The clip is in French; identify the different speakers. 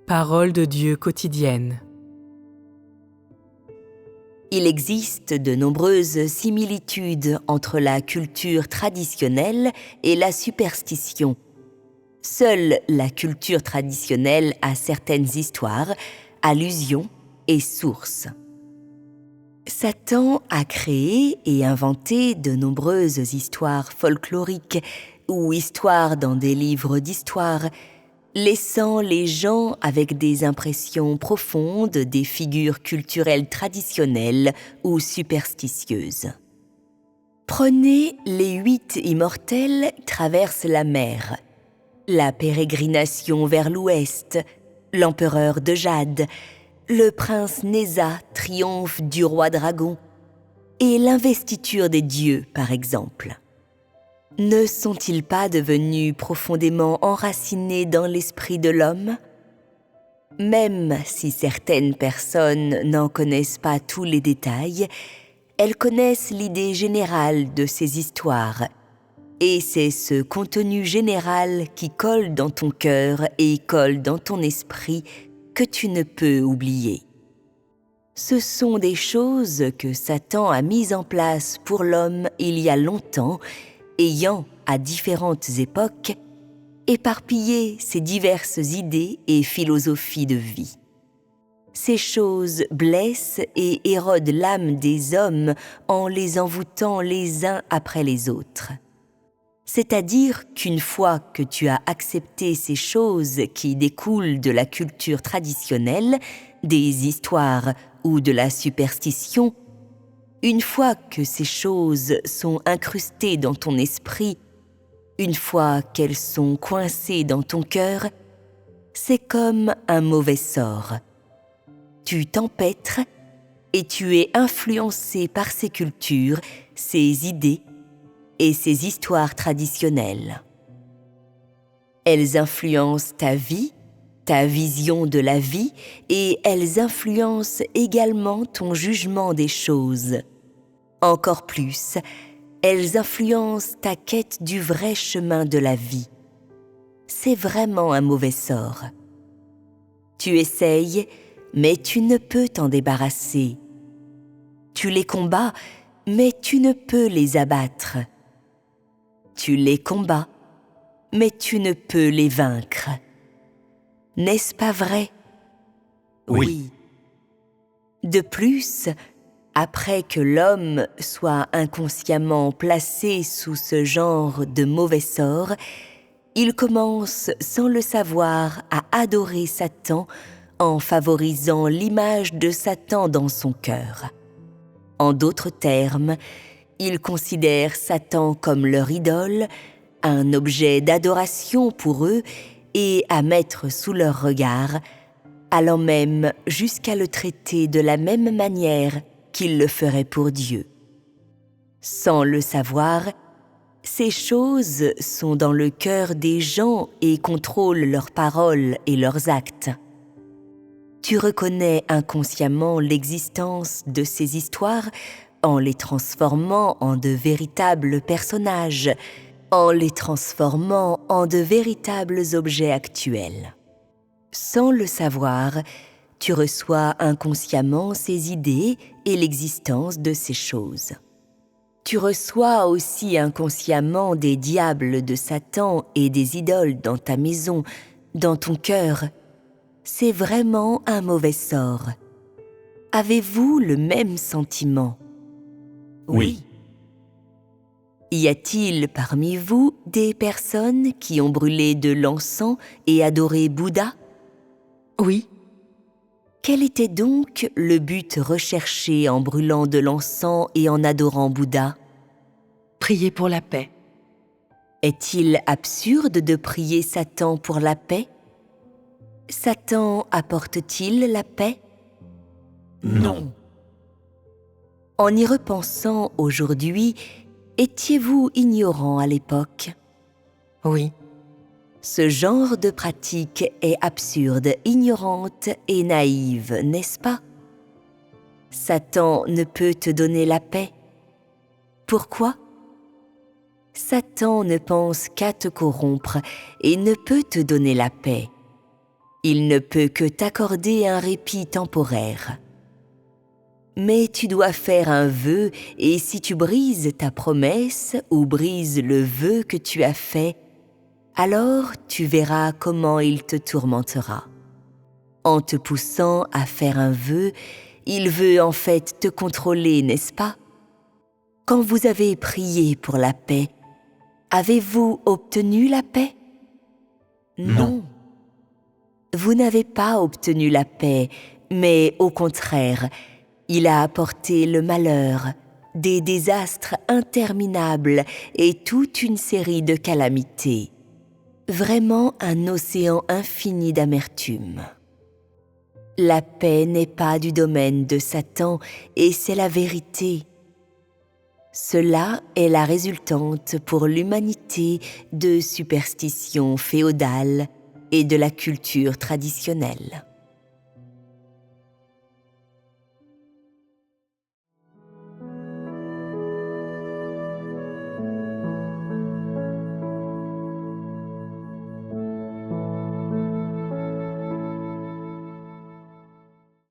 Speaker 1: Parole de Dieu quotidienne.
Speaker 2: Il existe de nombreuses similitudes entre la culture traditionnelle et la superstition. Seule la culture traditionnelle a certaines histoires, allusions et sources. Satan a créé et inventé de nombreuses histoires folkloriques ou histoires dans des livres d'histoire, laissant les gens avec des impressions profondes des figures culturelles traditionnelles ou superstitieuses. Prenez les 8 immortels traversent la mer, la pérégrination vers l'ouest, l'empereur de Jade, le prince Néza triomphe du roi dragon et l'investiture des dieux, par exemple. Ne sont-ils pas devenus profondément enracinés dans l'esprit de l'homme ? Même si certaines personnes n'en connaissent pas tous les détails, elles connaissent l'idée générale de ces histoires. Et c'est ce contenu général qui colle dans ton cœur et colle dans ton esprit que tu ne peux oublier. Ce sont des choses que Satan a mises en place pour l'homme il y a longtemps, ayant, à différentes époques, éparpillé ses diverses idées et philosophies de vie. Ces choses blessent et érodent l'âme des hommes en les envoûtant les uns après les autres. C'est-à-dire qu'une fois que tu as accepté ces choses qui découlent de la culture traditionnelle, des histoires ou de la superstition, une fois que ces choses sont incrustées dans ton esprit, une fois qu'elles sont coincées dans ton cœur, c'est comme un mauvais sort. Tu t'empêtres et tu es influencé par ces cultures, ces idées et ces histoires traditionnelles. Elles influencent ta vie, ta vision de la vie, et elles influencent également ton jugement des choses. Encore plus, elles influencent ta quête du vrai chemin de la vie. C'est vraiment un mauvais sort. Tu essayes, mais tu ne peux t'en débarrasser. Tu les combats, mais tu ne peux les abattre. Tu les combats, mais tu ne peux les vaincre. N'est-ce pas vrai ?
Speaker 3: Oui.
Speaker 2: De plus, après que l'homme soit inconsciemment placé sous ce genre de mauvais sort, il commence sans le savoir à adorer Satan en favorisant l'image de Satan dans son cœur. En d'autres termes, ils considèrent Satan comme leur idole, un objet d'adoration pour eux et à mettre sous leur regard, allant même jusqu'à le traiter de la même manière qu'ils le feraient pour Dieu. Sans le savoir, ces choses sont dans le cœur des gens et contrôlent leurs paroles et leurs actes. Tu reconnais inconsciemment l'existence de ces histoires en les transformant en de véritables personnages, en les transformant en de véritables objets actuels. Sans le savoir, tu reçois inconsciemment ces idées et l'existence de ces choses. Tu reçois aussi inconsciemment des diables de Satan et des idoles dans ta maison, dans ton cœur. C'est vraiment un mauvais sort. Avez-vous le même sentiment ?
Speaker 3: Oui.
Speaker 2: Y a-t-il parmi vous des personnes qui ont brûlé de l'encens et adoré Bouddha ?
Speaker 1: Oui.
Speaker 2: Quel était donc le but recherché en brûlant de l'encens et en adorant Bouddha ?
Speaker 1: Priez pour la paix.
Speaker 2: Est-il absurde de prier Satan pour la paix ? Satan apporte-t-il la paix ?
Speaker 3: Non.
Speaker 2: En y repensant aujourd'hui, étiez-vous ignorant à l'époque ?
Speaker 1: Oui.
Speaker 2: Ce genre de pratique est absurde, ignorante et naïve, n'est-ce pas ? Satan ne peut te donner la paix. Pourquoi ? Satan ne pense qu'à te corrompre et ne peut te donner la paix. Il ne peut que t'accorder un répit temporaire. Mais tu dois faire un vœu, et si tu brises ta promesse ou brises le vœu que tu as fait, alors tu verras comment il te tourmentera. En te poussant à faire un vœu, il veut en fait te contrôler, n'est-ce pas? Quand vous avez prié pour la paix, avez-vous obtenu la paix?
Speaker 3: Non.
Speaker 2: Vous n'avez pas obtenu la paix, mais au contraire, il a apporté le malheur, des désastres interminables et toute une série de calamités. Vraiment un océan infini d'amertume. La paix n'est pas du domaine de Satan et c'est la vérité. Cela est la résultante pour l'humanité de superstitions féodales et de la culture traditionnelle.